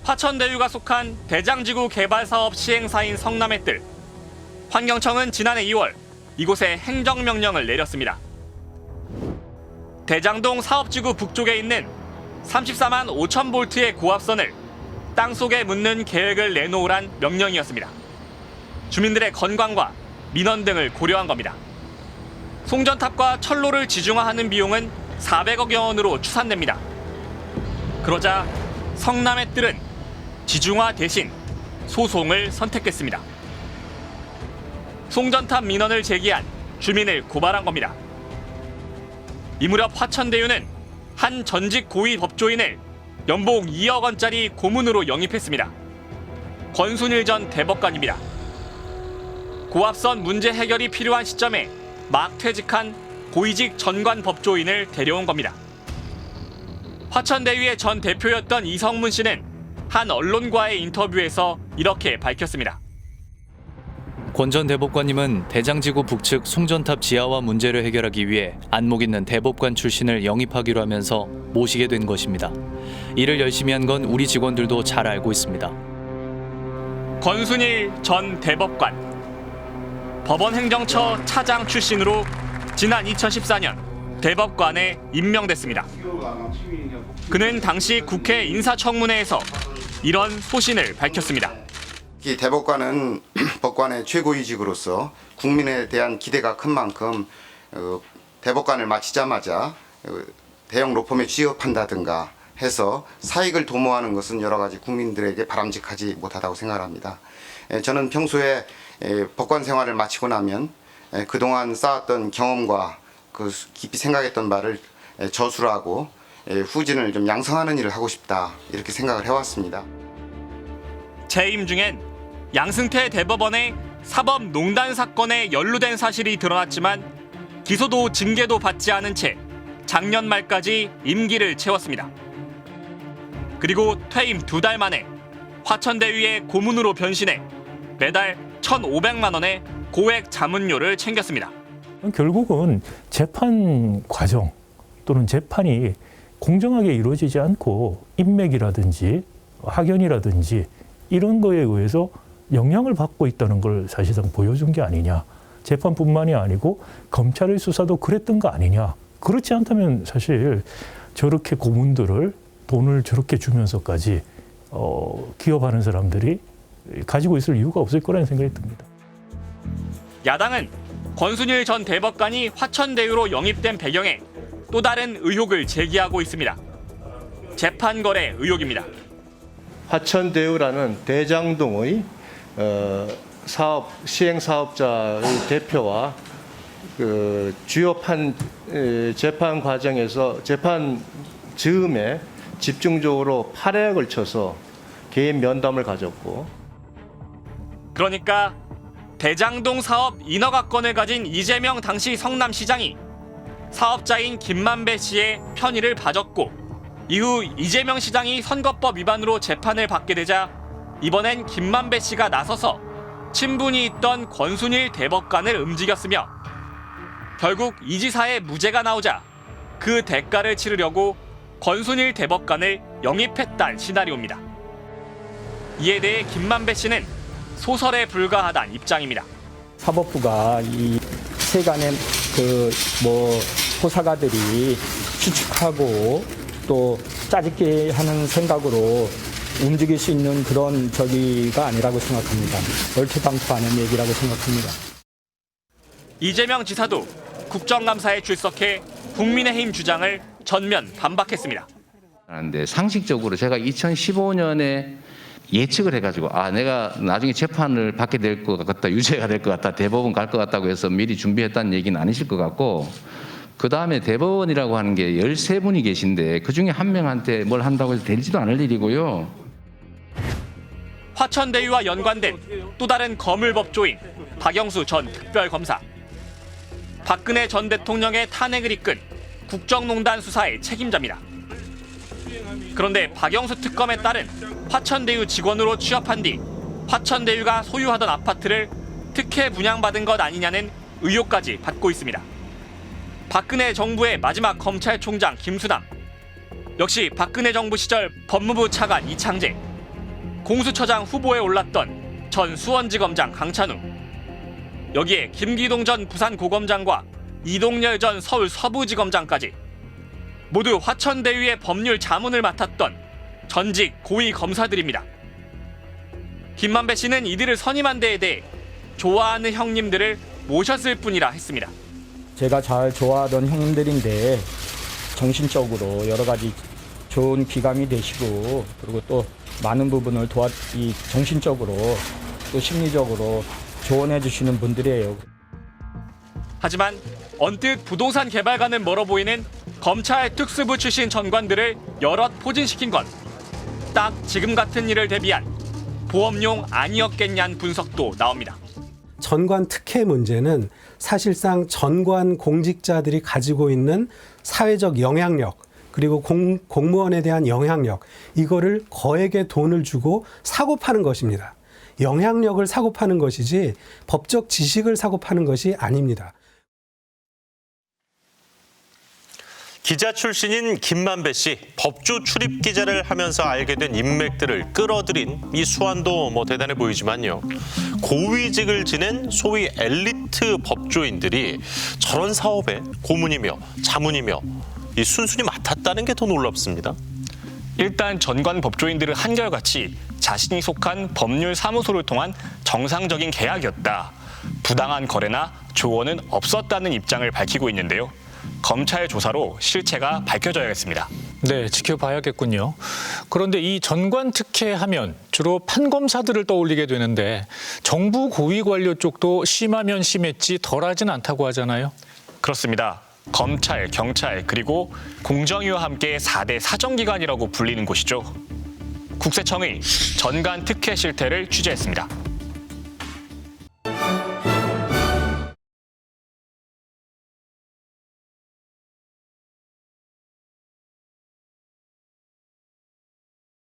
화천대유가 속한 대장지구 개발사업 시행사인 성남의뜰. 환경청은 지난해 2월 이곳에 행정명령을 내렸습니다. 대장동 사업지구 북쪽에 있는 34만 5천 볼트의 고압선을 땅속에 묻는 계획을 내놓으란 명령이었습니다. 주민들의 건강과 민원 등을 고려한 겁니다. 송전탑과 철로를 지중화하는 비용은 400억여 원으로 추산됩니다. 그러자 성남의 뜰은 지중화 대신 소송을 선택했습니다. 송전탑 민원을 제기한 주민을 고발한 겁니다. 이 무렵 화천대유는 한 전직 고위 법조인을 연봉 2억 원짜리 고문으로 영입했습니다. 권순일 전 대법관입니다. 고압선 문제 해결이 필요한 시점에 막 퇴직한 고위직 전관 법조인을 데려온 겁니다. 화천대유의 전 대표였던 이성문 씨는 한 언론과의 인터뷰에서 이렇게 밝혔습니다. 권 전 대법관님은 대장지구 북측 송전탑 지하화 문제를 해결하기 위해 안목 있는 대법관 출신을 영입하기로 하면서 모시게 된 것입니다. 일을 열심히 한 건 우리 직원들도 잘 알고 있습니다. 권순일 전 대법관. 법원행정처 차장 출신으로 지난 2014년 대법관에 임명됐습니다. 그는 당시 국회 인사청문회에서 이런 소신을 밝혔습니다. 이 대법관은 법관의 최고위직으로서 국민에 대한 기대가 큰 만큼 대법관을 마치자마자 대형 로펌에 취업한다든가 해서 사익을 도모하는 것은 여러 가지 국민들에게 바람직하지 못하다고 생각합니다. 저는 평소에 법관 생활을 마치고 나면 그동안 쌓았던 경험과 그 깊이 생각했던 바를 저술하고 후진을 좀 양성하는 일을 하고 싶다 이렇게 생각을 해왔습니다. 재임 중엔 양승태 대법원의 사법농단 사건에 연루된 사실이 드러났지만 기소도 징계도 받지 않은 채 작년 말까지 임기를 채웠습니다. 그리고 퇴임 2달 만에 화천대유의 고문으로 변신해 매달 1,500만 원의 고액 자문료를 챙겼습니다. 결국은 재판 과정 또는 재판이 공정하게 이루어지지 않고 인맥이라든지 학연이라든지 이런 거에 의해서 영향을 받고 있다는 걸 사실상 보여준 게 아니냐. 재판뿐만이 아니고 검찰의 수사도 그랬던 거 아니냐. 그렇지 않다면 사실 저렇게 고문들을 돈을 저렇게 주면서까지 기업하는 사람들이 가지고 있을 이유가 없을 거라는 생각이 듭니다. 야당은 권순일 전 대법관이 화천대유로 영입된 배경에 또 다른 의혹을 제기하고 있습니다. 재판 거래 의혹입니다. 화천대유라는 대장동의 사업 시행 사업자의 대표와 그 주요 재판 과정에서 재판 즈음에 집중적으로 8회에 걸쳐서 개인 면담을 가졌고, 그러니까 대장동 사업 인허가권을 가진 이재명 당시 성남시장이 사업자인 김만배 씨의 편의를 봐줬고, 이후 이재명 시장이 선거법 위반으로 재판을 받게 되자 이번엔 김만배 씨가 나서서 친분이 있던 권순일 대법관을 움직였으며, 결국 이 지사의 무죄가 나오자 그 대가를 치르려고 권순일 대법관을 영입했다는 시나리오입니다. 이에 대해 김만배 씨는 소설에 불과하다는 입장입니다. 사법부가 이 세간의 호사가들이 추측하고 또 짜깁기 하는 생각으로 움직일 수 있는 그런 저기가 아니라고 생각합니다. 얼토당토하는 얘기라고 생각합니다. 이재명 지사도 국정감사에 출석해 국민의힘 주장을 전면 반박했습니다. 그런데 상식적으로 제가 2015년에 예측을 해가지고 내가 나중에 재판을 받게 될 것 같다, 유죄가 될 것 같다, 대법원 갈 것 같다고 해서 미리 준비했다는 얘기는 아니실 것 같고, 그 다음에 대법원이라고 하는 게 13분이 계신데 그중에 한 명한테 뭘 한다고 해서 되지도 않을 일이고요. 화천대유와 연관된 또 다른 거물법조인 박영수 전 특별검사. 박근혜 전 대통령의 탄핵을 이끈 국정농단 수사의 책임자입니다. 그런데 박영수 특검에 따른 화천대유 직원으로 취업한 뒤 화천대유가 소유하던 아파트를 특혜 분양받은 것 아니냐는 의혹까지 받고 있습니다. 박근혜 정부의 마지막 검찰총장 김수남, 역시 박근혜 정부 시절 법무부 차관 이창재, 공수처장 후보에 올랐던 전 수원지검장 강찬우. 여기에 김기동 전 부산고검장과 이동열 전 서울 서부지검장까지 모두 화천대유의 법률 자문을 맡았던 전직 고위 검사들입니다. 김만배 씨는 이들을 선임한 데에 대해 좋아하는 형님들을 모셨을 뿐이라 했습니다. 제가 잘 좋아하던 형님들인데 정신적으로 여러 가지 좋은 기감이 되시고 그리고 또 많은 부분을 정신적으로 또 심리적으로 조언해 주시는 분들이에요. 하지만 언뜻 부동산 개발과는 멀어 보이는 검찰 특수부 출신 전관들을 여럿 포진시킨 건 딱 지금 같은 일을 대비한 보험용 아니었겠냐는 분석도 나옵니다. 전관 특혜 문제는 사실상 전관 공직자들이 가지고 있는 사회적 영향력 그리고 공무원에 대한 영향력 이거를 거액의 돈을 주고 사고 파는 것입니다. 영향력을 사고 파는 것이지 법적 지식을 사고 파는 것이 아닙니다. 기자 출신인 김만배 씨, 법조 출입 기자를 하면서 알게 된 인맥들을 끌어들인 이 수완도 대단해 보이지만요. 고위직을 지낸 소위 엘리트 법조인들이 저런 사업에 고문이며 자문이며 이 순순히 맡았다는 게 더 놀랍습니다. 일단 전관 법조인들은 한결같이 자신이 속한 법률 사무소를 통한 정상적인 계약이었다. 부당한 거래나 조언은 없었다는 입장을 밝히고 있는데요. 검찰 조사로 실체가 밝혀져야겠습니다. 네, 지켜봐야겠군요. 그런데 이 전관 특혜 하면 주로 판검사들을 떠올리게 되는데 정부 고위 관료 쪽도 심하면 심했지 덜하진 않다고 하잖아요. 그렇습니다. 검찰, 경찰, 그리고 공정위와 함께 4대 사정기관이라고 불리는 곳이죠. 국세청의 전관 특혜 실태를 취재했습니다.